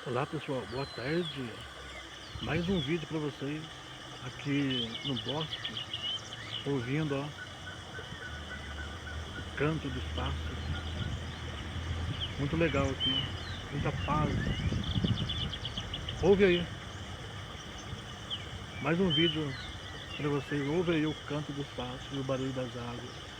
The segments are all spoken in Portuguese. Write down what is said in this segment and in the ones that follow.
Olá pessoal, boa tarde. Mais um vídeo para vocês aqui no bosque, ouvindo ó, o canto dos pássaros. Muito legal aqui, muita paz. Ouve aí, mais um vídeo para vocês. Ouve aí o canto dos pássaros e o barulho das águas.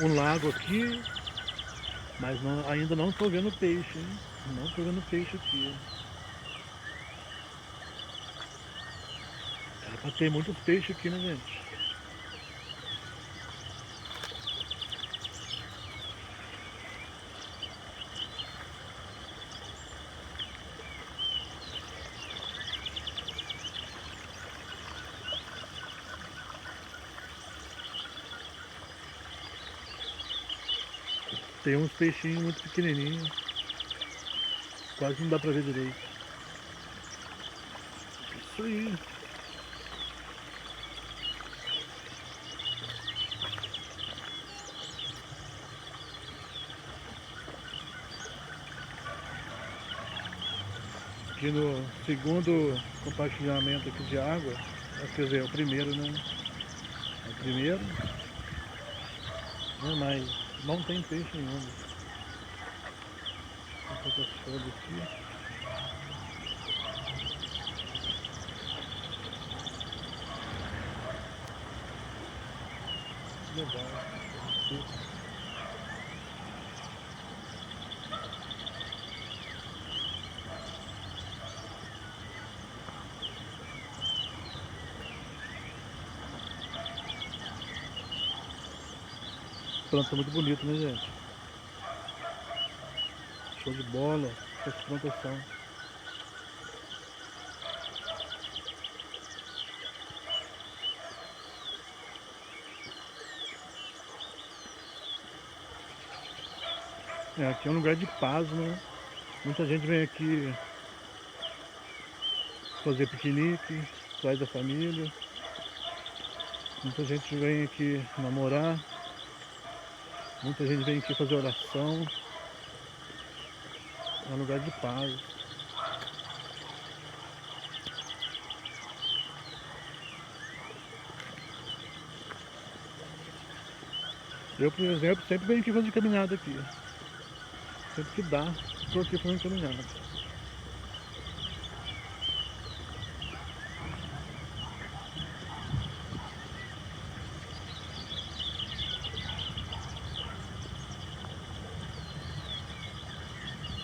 Um lago aqui, mas ainda não estou vendo peixe, hein? Não estou vendo peixe aqui. Era para ter muitos peixes aqui, né, gente? Tem uns peixinhos muito pequenininhos, quase não dá para ver direito. Isso aí. Aqui no segundo compartilhamento aqui de água, quer dizer, o primeiro, né? É o primeiro, né? Mas não tem peixe nenhum. Tem essas folhas aqui. Legal. Planta muito bonito, né, gente? Show de bola, essa plantação. É, aqui é um lugar de paz, né? Muita gente vem aqui fazer piquenique, traz a família. Muita gente vem aqui namorar. Muita gente vem aqui fazer oração. É um lugar de paz. Eu, por exemplo, sempre venho aqui fazer caminhada aqui. Sempre que dá, estou aqui fazendo caminhada.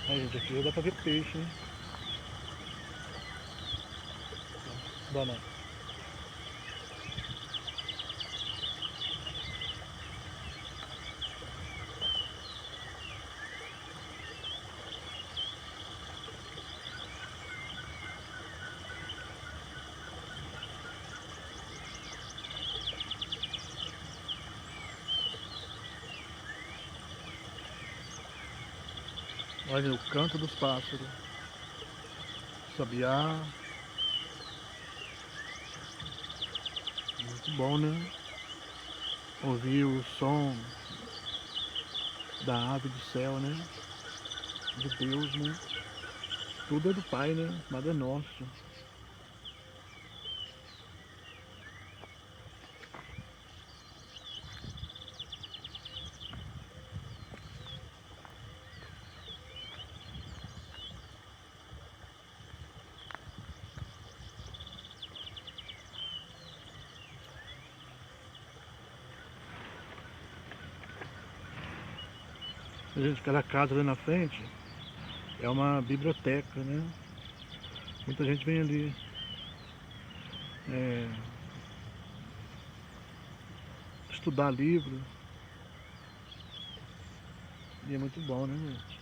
Aí, gente, aqui já dá pra ver peixe, hein? Dá não. Olha o canto dos pássaros. Sabiá. Muito bom, né? Ouvir o som da ave do céu, né? De Deus, né? Tudo é do Pai, né? Nada é nosso. Gente, aquela casa ali na frente é uma biblioteca, né? Muita gente vem ali é, estudar livro. E é muito bom, né, gente?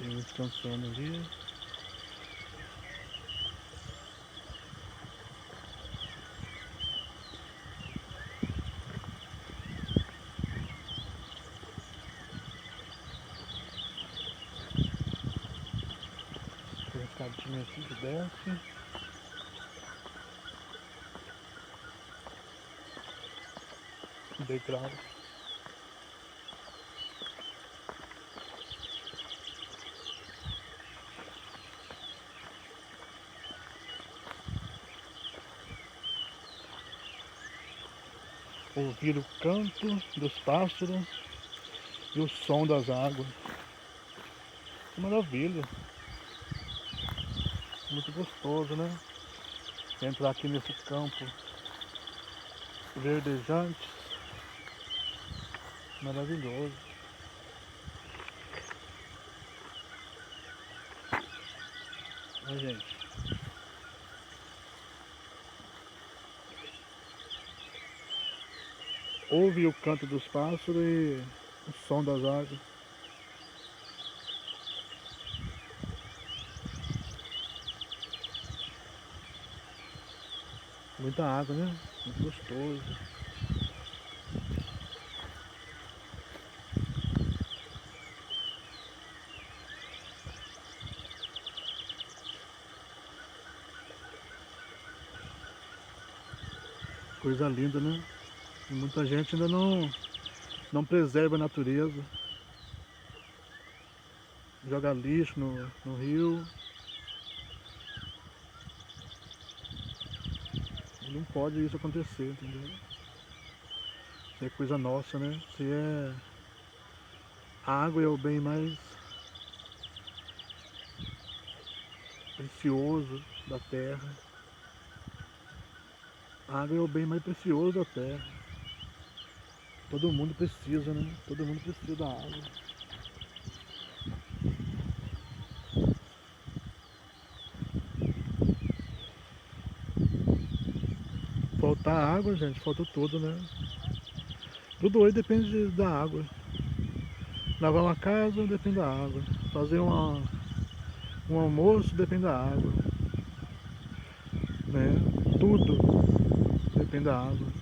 Tem um descansando ali. Tem um escadinha aqui que desce. Degrau. Ouvir o canto dos pássaros e o som das águas. Que maravilha! Muito gostoso, né? Entrar aqui nesse campo verdejante. Maravilhoso. Olha, gente. Ouve o canto dos pássaros e o som das águas. Muita água, né? Muito gostoso. Coisa linda, né? E muita gente ainda não preserva a natureza. Joga lixo no rio. E não pode isso acontecer, entendeu? Isso é coisa nossa, né? Se é... A água é o bem mais precioso da terra. A água é o bem mais precioso da terra. Todo mundo precisa, né? Todo mundo precisa da água. Faltar água, gente, falta tudo, né? Tudo hoje depende da água. Lavar uma casa depende da água. Fazer um almoço depende da água. Né? Tudo depende da água.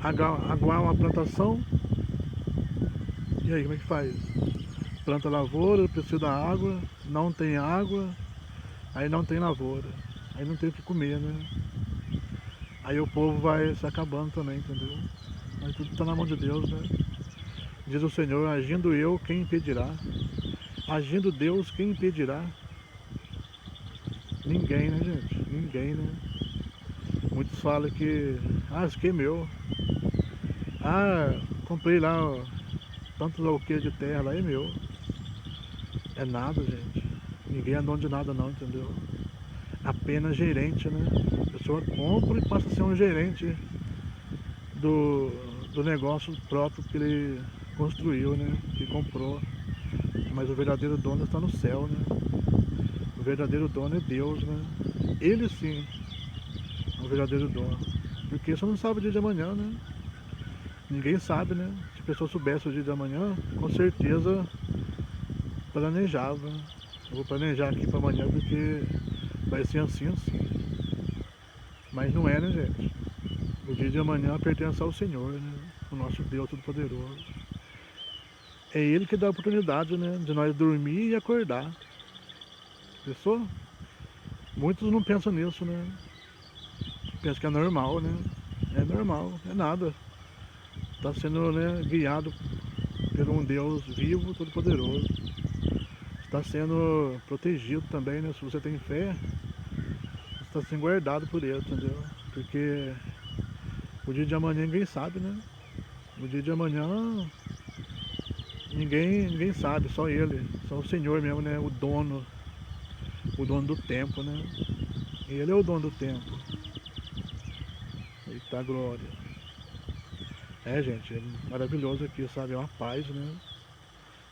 Aguar uma plantação. E aí, como é que faz? Planta lavoura, precisa da água, não tem água, aí não tem lavoura. Aí não tem o que comer, né? Aí o povo vai se acabando também, entendeu? Mas tudo está na mão de Deus, né? Diz o Senhor, agindo eu, quem impedirá? Agindo Deus, quem impedirá? Ninguém, né, gente? Ninguém, né? Muitos falam que, isso aqui é meu. Comprei lá, ó, tantos alqueires de terra, lá é meu. É nada, gente. Ninguém é dono de nada não, entendeu? Apenas gerente, né? A pessoa compra e passa a ser um gerente do, do negócio próprio que ele construiu, né? Que comprou. Mas o verdadeiro dono está no céu, né? O verdadeiro dono é Deus, né? Ele sim é o verdadeiro dono. Porque você não sabe o dia de amanhã, né? Ninguém sabe, né? Se a pessoa soubesse o dia de amanhã, com certeza planejava. Eu vou planejar aqui para amanhã porque vai ser assim, assim. Mas não é, né, gente? O dia de amanhã pertence ao Senhor, né? O nosso Deus Todo-Poderoso. É Ele que dá a oportunidade, né? De nós dormir e acordar. Pensou? Muitos não pensam nisso, né? Pensam que é normal, né? É normal, é nada. Está sendo, né, guiado por um Deus vivo, todo-poderoso. Está sendo protegido também, né? Se você tem fé, você está sendo guardado por Ele, entendeu? Porque o dia de amanhã ninguém sabe, né? O dia de amanhã ninguém sabe, só Ele, só o Senhor mesmo, né? O dono do tempo, né? Ele é o dono do tempo. Eita glória. É, gente, é maravilhoso aqui, sabe? É uma paz, né?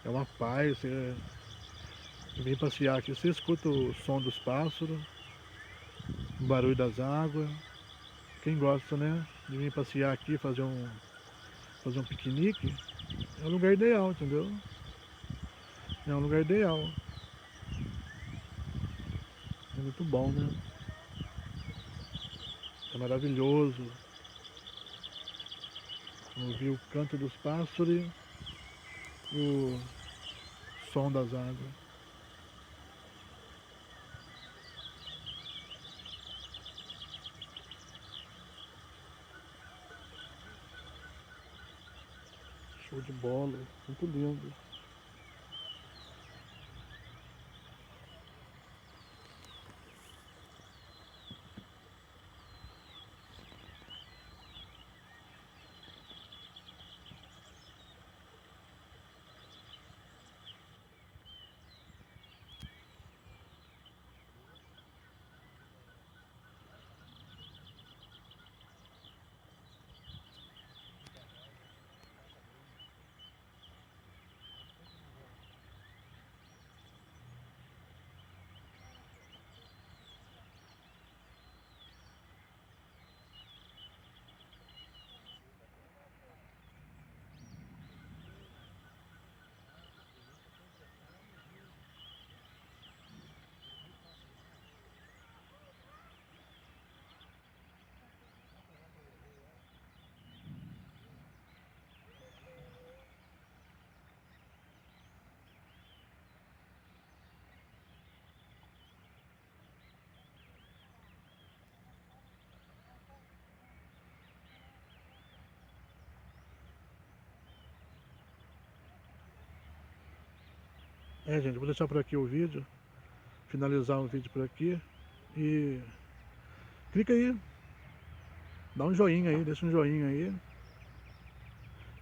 É uma paz. Você vem passear aqui, você escuta o som dos pássaros, o barulho das águas. Quem gosta, né? De vir passear aqui, fazer um piquenique, é o lugar ideal, entendeu? É um lugar ideal. É muito bom, né? É maravilhoso. Ouvir o canto dos pássaros e o som das águas. Show de bola, muito lindo. Gente, vou deixar por aqui o vídeo, finalizar o vídeo por aqui e clica aí, dá um joinha aí, deixa um joinha aí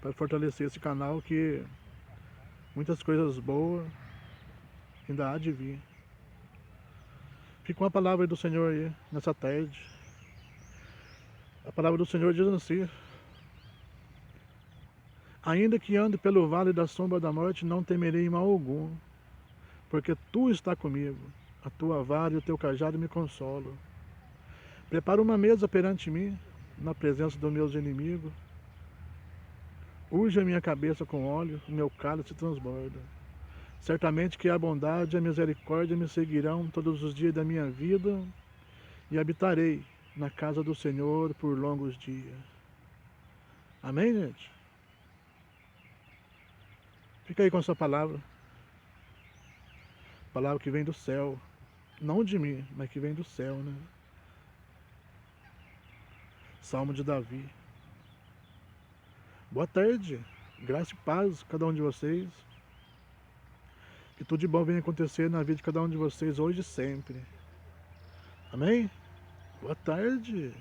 para fortalecer esse canal que muitas coisas boas ainda há de vir. Fica uma palavra do Senhor aí nessa tarde. A palavra do Senhor diz assim: ainda que ande pelo vale da sombra da morte, não temerei mal algum, porque tu está comigo, a tua vara e o teu cajado me consolam. Prepara uma mesa perante mim, na presença dos meus inimigos. Unge a minha cabeça com óleo, o meu cálice transborda. Certamente que a bondade e a misericórdia me seguirão todos os dias da minha vida, e habitarei na casa do Senhor por longos dias. Amém, gente? Fica aí com essa palavra. Palavra que vem do céu. Não de mim, mas que vem do céu, né? Salmo de Davi. Boa tarde. Graça e paz a cada um de vocês. Que tudo de bom venha acontecer na vida de cada um de vocês hoje e sempre. Amém? Boa tarde.